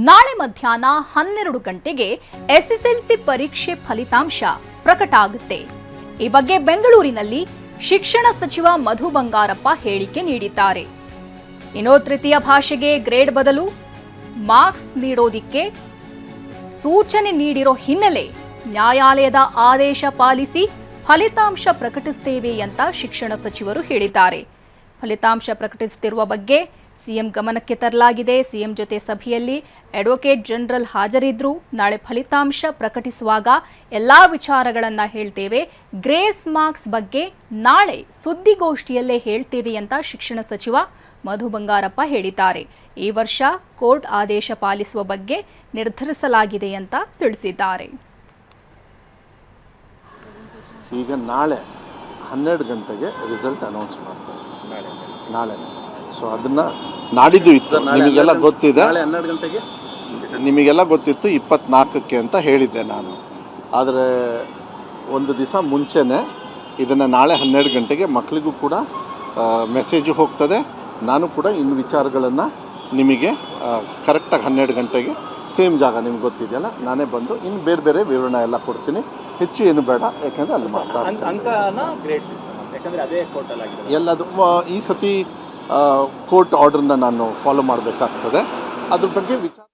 ನಾಳೆ ಮಧ್ಯಾಹ್ನ 12 ಗಂಟೆಗೆ ಎಸ್ಎಸ್ಎಲ್ಸಿ ಪರೀಕ್ಷೆ ಫಲಿತಾಂಶ ಪ್ರಕಟ ಆಗುತ್ತೆ. ಈ ಬಗ್ಗೆ ಬೆಂಗಳೂರಿನಲ್ಲಿ ಶಿಕ್ಷಣ ಸಚಿವ ಮಧು ಬಂಗಾರಪ್ಪ ಹೇಳಿಕೆ ನೀಡಿದ್ದಾರೆ. ಇನ್ನು ತೃತೀಯ ಭಾಷೆಗೆ ಗ್ರೇಡ್ ಬದಲು ಮಾರ್ಕ್ಸ್ ನೀಡೋದಿಕ್ಕೆ ಸೂಚನೆ ನೀಡಿರೋ ಹಿನ್ನೆಲೆ ನ್ಯಾಯಾಲಯದ ಆದೇಶ ಪಾಲಿಸಿ ಫಲಿತಾಂಶ ಪ್ರಕಟಿಸುತ್ತೇವೆ ಅಂತ ಶಿಕ್ಷಣ ಸಚಿವರು ಹೇಳಿದ್ದಾರೆ. ಫಲಿತಾಂಶ ಪ್ರಕಟಿಸುತ್ತಿರುವ ಬಗ್ಗೆ ಸಿಎಂ ಗಮನಕ್ಕೆ ತರಲಾಗಿದೆ. ಸಿಎಂ ಜೊತೆ ಸಭೆಯಲ್ಲಿ ಅಡ್ವೊಕೇಟ್ ಜನರಲ್ ಹಾಜರಿದ್ರು. ನಾಳೆ ಫಲಿತಾಂಶ ಪ್ರಕಟಿಸುವಾಗ ಎಲ್ಲಾ ವಿಚಾರಗಳನ್ನ ಹೇಳ್ತೇವೆ. ಗ್ರೇಸ್ ಮಾರ್ಕ್ಸ್ ಬಗ್ಗೆ ನಾಳೆ ಸುದ್ದಿಗೋಷ್ಠಿಯಲ್ಲೇ ಹೇಳ್ತೇವೆ ಅಂತ ಶಿಕ್ಷಣ ಸಚಿವ ಮಧು ಬಂಗಾರಪ್ಪ ಹೇಳಿದ್ದಾರೆ. ಈ ವರ್ಷ ಕೋರ್ಟ್ ಆದೇಶ ಪಾಲಿಸುವ ಬಗ್ಗೆ ನಿರ್ಧರಿಸಲಾಗಿದೆ ಅಂತ ತಿಳಿಸಿದ್ದಾರೆ. ಈಗ ನಾಳೆ 12 ಗಂಟೆಗೆ ರಿಸಲ್ಟ್ ಅನೌನ್ಸ್ ಮಾಡ್ತಾರೆ. ನಾಳೆ ಸೊ ಅದನ್ನ ನಾಡಿದ್ದು ಇತ್ತು, ನಿಮಗೆಲ್ಲ ಗೊತ್ತಿದೆ. 12 ಗಂಟೆಗೆ ನಿಮಗೆಲ್ಲ ಗೊತ್ತಿತ್ತು 24ಕ್ಕೆ ಅಂತ ಹೇಳಿದ್ದೆ ನಾನು. ಆದರೆ ಒಂದು ದಿವಸ ಮುಂಚೆನೇ ಇದನ್ನು ನಾಳೆ 12 ಗಂಟೆಗೆ ಮಕ್ಕಳಿಗೂ ಕೂಡ ಮೆಸೇಜು ಹೋಗ್ತದೆ. ನಾನು ಕೂಡ ಇನ್ನು ವಿಚಾರಗಳನ್ನು ನಿಮಗೆ ಕರೆಕ್ಟಾಗಿ 12 ಗಂಟೆಗೆ ಸೇಮ್ ಜಾಗ ನಿಮ್ಗೆ ಗೊತ್ತಿದೆಯಲ್ಲ, ನಾನೇ ಬಂದು ಇನ್ನು ಬೇರೆ ಬೇರೆ ವಿವರಣೆ ಎಲ್ಲ ಕೊಡ್ತೀನಿ. ಹೆಚ್ಚು ಏನು ಬೇಡ, ಯಾಕೆಂದರೆ ಅಲ್ಲಿ ಮಾತಾಡ್ತೀನಿ. ಎಲ್ಲದು ಈ ಸತಿ ಕೋರ್ಟ್ ಆರ್ಡರ್ನ ನಾನು ಫಾಲೋ ಮಾಡಬೇಕಾಗ್ತದೆ. ಅದ್ರ ಬಗ್ಗೆ ವಿಚಾರ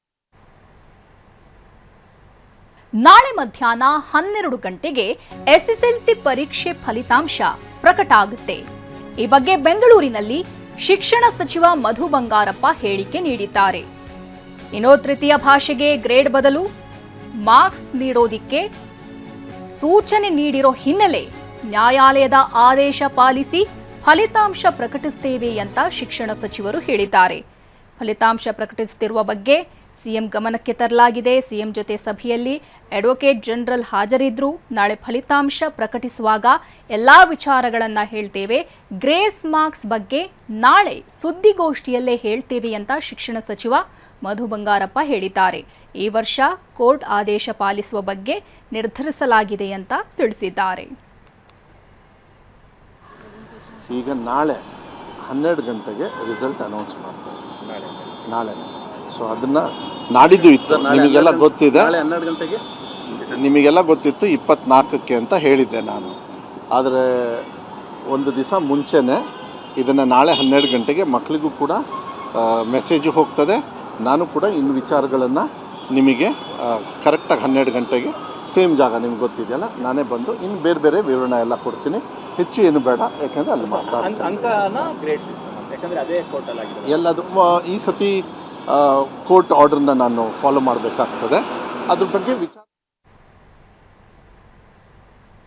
ನಾಳೆ ಮಧ್ಯಾಹ್ನ 12 ಗಂಟೆಗೆ ಎಸ್ಎಸ್ಎಲ್ಸಿ ಪರೀಕ್ಷೆ ಫಲಿತಾಂಶ ಪ್ರಕಟ ಆಗುತ್ತೆ. ಈ ಬಗ್ಗೆ ಬೆಂಗಳೂರಿನಲ್ಲಿ ಶಿಕ್ಷಣ ಸಚಿವ ಮಧು ಬಂಗಾರಪ್ಪ ಹೇಳಿಕೆ ನೀಡಿದ್ದಾರೆ. ಇನ್ನು ತೃತೀಯ ಭಾಷೆಗೆ ಗ್ರೇಡ್ ಬದಲು ಮಾರ್ಕ್ಸ್ ನೀಡೋದಿಕ್ಕೆ ಸೂಚನೆ ನೀಡಿರೋ ಹಿನ್ನೆಲೆ ನ್ಯಾಯಾಲಯದ ಆದೇಶ ಪಾಲಿಸಿ ಫಲಿತಾಂಶ ಪ್ರಕಟಿಸುತ್ತೇವೆ ಅಂತ ಶಿಕ್ಷಣ ಸಚಿವರು ಹೇಳಿದ್ದಾರೆ. ಫಲಿತಾಂಶ ಪ್ರಕಟಿಸುತ್ತಿರುವ ಬಗ್ಗೆ ಸಿಎಂ ಗಮನಕ್ಕೆ ತರಲಾಗಿದೆ. ಸಿಎಂ ಜೊತೆ ಸಭೆಯಲ್ಲಿ ಅಡ್ವೊಕೇಟ್ ಜನರಲ್ ಹಾಜರಿದ್ರು. ನಾಳೆ ಫಲಿತಾಂಶ ಪ್ರಕಟಿಸುವಾಗ ಎಲ್ಲಾ ವಿಚಾರಗಳನ್ನ ಹೇಳ್ತೇವೆ. ಗ್ರೇಸ್ ಮಾರ್ಕ್ಸ್ ಬಗ್ಗೆ ನಾಳೆ ಸುದ್ದಿಗೋಷ್ಠಿಯಲ್ಲೇ ಹೇಳ್ತೇವೆ ಅಂತ ಶಿಕ್ಷಣ ಸಚಿವ ಮಧು ಬಂಗಾರಪ್ಪ ಹೇಳಿದ್ದಾರೆ. ಈ ವರ್ಷ ಕೋರ್ಟ್ ಆದೇಶ ಪಾಲಿಸುವ ಬಗ್ಗೆ ನಿರ್ಧರಿಸಲಾಗಿದೆ ಅಂತ ತಿಳಿಸಿದ್ದಾರೆ. ಈಗ ನಾಳೆ 12 ಗಂಟೆಗೆ ರಿಸಲ್ಟ್ ಅನೌನ್ಸ್ ಮಾಡ್ತಾರೆ. ನಾಳೆ ಸೊ ಅದನ್ನು ನಾಡಿದ್ದು ಇತ್ತು, ನಿಮಗೆಲ್ಲ ಗೊತ್ತಿದೆ. 12 ಗಂಟೆಗೆ ನಿಮಗೆಲ್ಲ ಗೊತ್ತಿತ್ತು 24ಕ್ಕೆ ಅಂತ ಹೇಳಿದ್ದೆ ನಾನು. ಆದರೆ ಒಂದು ದಿವಸ ಮುಂಚೆನೇ ಇದನ್ನು ನಾಳೆ 12 ಗಂಟೆಗೆ ಮಕ್ಕಳಿಗೂ ಕೂಡ ಮೆಸೇಜು ಹೋಗ್ತದೆ. ನಾನು ಕೂಡ ಇನ್ನು ವಿಚಾರಗಳನ್ನು ನಿಮಗೆ ಕರೆಕ್ಟಾಗಿ 12 ಗಂಟೆಗೆ ಸೇಮ್ ಜಾಗ ನಿಮ್ಗೆ ಗೊತ್ತಿದೆಯಲ್ಲ, ನಾನೇ ಬಂದು ಇನ್ನು ಬೇರೆ ಬೇರೆ ವಿವರಣೆ ಎಲ್ಲ ಕೊಡ್ತೀನಿ. ಹೆಚ್ಚು ಏನು ಬೇಡ, ಯಾಕೆಂದರೆ ಅಲ್ಲಿ ಮಾತಾಡ್ತೀನಿ. ಎಲ್ಲದು ಈ ಸತಿ ಕೋರ್ಟ್ ಆರ್ಡರ್ನ ನಾನು ಫಾಲೋ ಮಾಡಬೇಕಾಗ್ತದೆ. ಅದ್ರ ಬಗ್ಗೆ ವಿಚಾರ